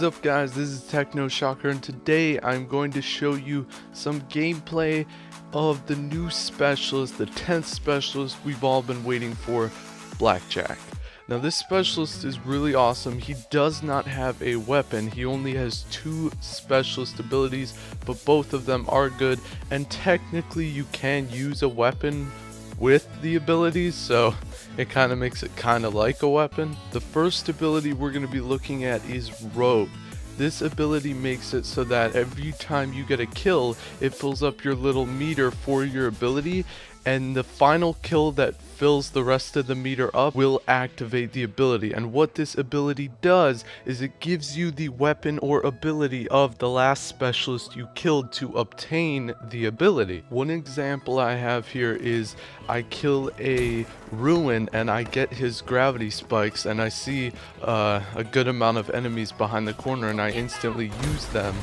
up guys, this is Techno Shocker, and today I'm going to show you some gameplay of the new specialist, the 10th specialist we've all been waiting for, Blackjack. Now this specialist is really awesome. He does not have a weapon, he only has 2 specialist abilities, but both of them are good, and technically you can use a weapon with the abilities, so it kind of makes it kind of like a weapon. The first ability we're going to be looking at is Rogue. This ability makes it so that every time you get a kill, it fills up your little meter for your ability, and the final kill that fills the rest of the meter up will activate the ability. And what this ability does is it gives you the weapon or ability of the last specialist you killed to obtain the ability. One example I have here is I kill a Ruin and I get his gravity spikes, and I see a good amount of enemies behind the corner, and I instantly use them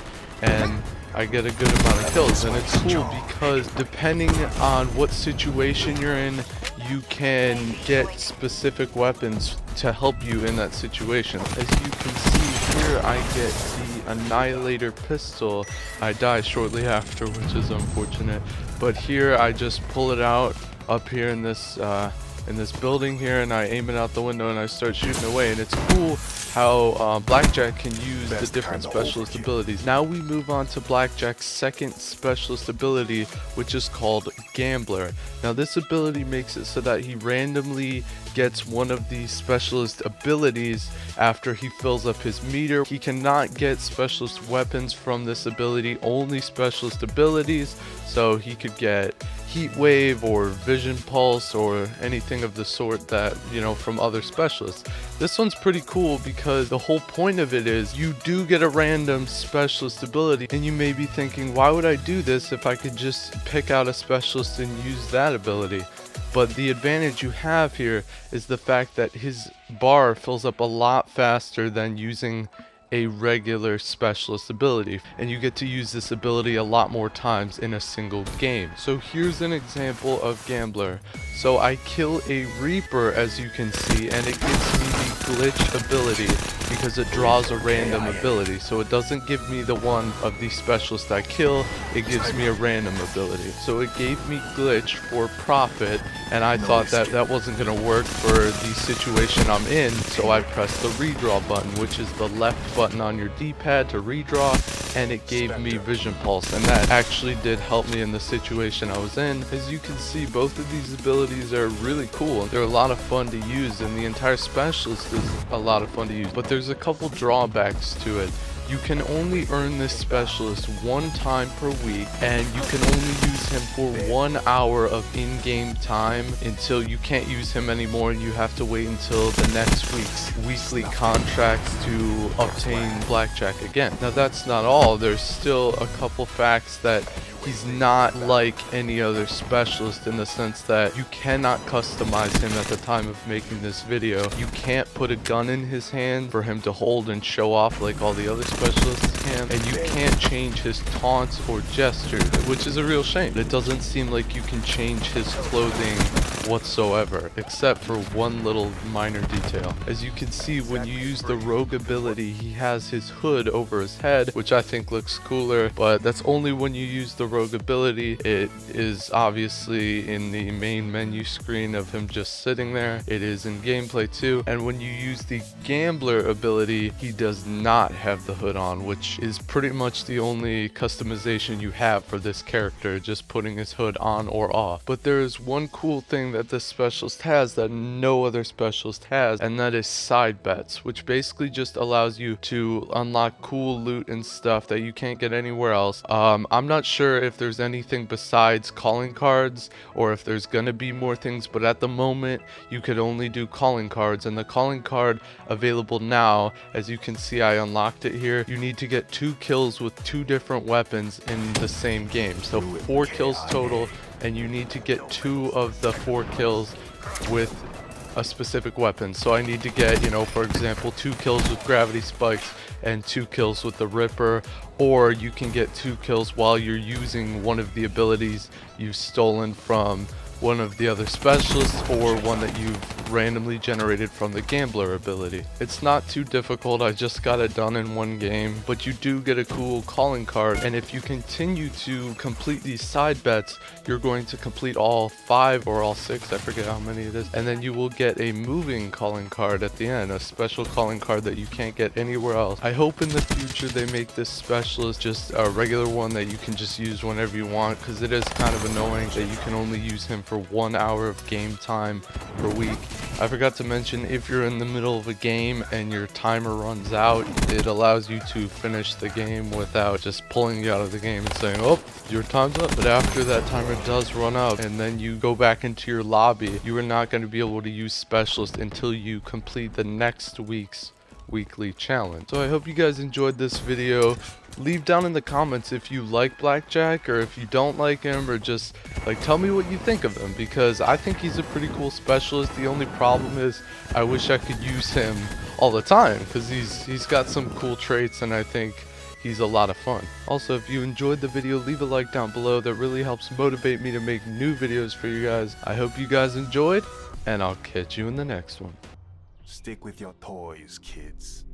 and I get a good amount of kills. And it's cool because depending on what situation you're in, you can get specific weapons to help you in that situation. As you can see here, I get the Annihilator pistol. I die shortly after, which is unfortunate, but here I just pull it out up here in this building here, and I aim it out the window and I start shooting away. And it's cool how Blackjack can use the different specialist abilities. Now we move on to Blackjack's second specialist ability, which is called Gambler. Now this ability makes it so that he randomly gets one of the specialist abilities after he fills up his meter. He cannot get specialist weapons from this ability, only specialist abilities, so he could get Heat Wave or Vision Pulse or anything of the sort that, you know, from other specialists. This one's pretty cool because the whole point of it is you do get a random specialist ability, and you may be thinking, why would I do this if I could just pick out a specialist and use that ability? But the advantage you have here is the fact that his bar fills up a lot faster than using a regular specialist ability, and you get to use this ability a lot more times in a single game. So here's an example of Gambler. So I kill a Reaper, as you can see, and it gives me the glitch ability because it draws a random ability. So it doesn't give me the one of the specialist I kill, it gives me a random ability. So it gave me glitch for profit, and I thought that that wasn't going to work for the situation I'm in, so I pressed the redraw button, which is the left button on your D-pad to redraw, and it gave me Vision Pulse, and that actually did help me in the situation I was in. As you can see, both of these abilities are really cool. They're a lot of fun to use, and the entire specialist is a lot of fun to use, but there's a couple drawbacks to it. You can only earn this specialist 1 time per week, and you can only use him for 1 hour of in-game time until you can't use him anymore, and you have to wait until the next week's weekly contracts to obtain Blackjack again. Now that's not all, there's still a couple facts that he's not like any other specialist, in the sense that you cannot customize him at the time of making this video. You can't put a gun in his hand for him to hold and show off like all the other specialists can, and you can't change his taunts or gestures, which is a real shame. It doesn't seem like you can change his clothing whatsoever, except for one little minor detail. As you can see, when you use the Rogue ability, he has his hood over his head, which I think looks cooler, but that's only when you use the Rogue ability. It is obviously in the main menu screen of him just sitting there. It is in gameplay too, and when you use the Gambler ability, he does not have the hood on, which is pretty much the only customization you have for this character, just putting his hood on or off. But there is one cool thing that this specialist has that no other specialist has, and that is side bets, which basically just allows you to unlock cool loot and stuff that you can't get anywhere else. I'm not sure if there's anything besides calling cards or if there's gonna be more things, but at the moment you could only do calling cards, and the calling card available now, as you can see, I unlocked it here. You need to get 2 kills with 2 different weapons in the same game, so 4 kills total, and you need to get 2 of the 4 kills with a specific weapon. So I need to get, you know, for example, 2 kills with gravity spikes and 2 kills with the Ripper, or you can get 2 kills while you're using one of the abilities you've stolen from one of the other specialists or one that you've randomly generated from the gambler ability. It's not too difficult, I just got it done in one game, but you do get a cool calling card, and if you continue to complete these side bets, you're going to complete all 5 or all 6, I forget how many it is, and then you will get a moving calling card at the end, a special calling card that you can't get anywhere else. I hope in the future they make this specialist just a regular one that you can just use whenever you want, because it is kind of annoying that you can only use him for 1 hour of game time per week. I forgot to mention, if you're in the middle of a game and your timer runs out, it allows you to finish the game without just pulling you out of the game and saying, oh, your time's up. But after that timer does run out and then you go back into your lobby, you are not going to be able to use specialist until you complete the next week's weekly challenge. So I hope you guys enjoyed this video. Leave down in the comments if you like Blackjack or if you don't like him, or just like tell me what you think of him, because I think he's a pretty cool specialist. The only problem is I wish I could use him all the time, because he's got some cool traits and I think he's a lot of fun. Also, if you enjoyed the video, leave a like down below. That really helps motivate me to make new videos for you guys. I hope you guys enjoyed, and I'll catch you in the next one. Stick with your toys, kids.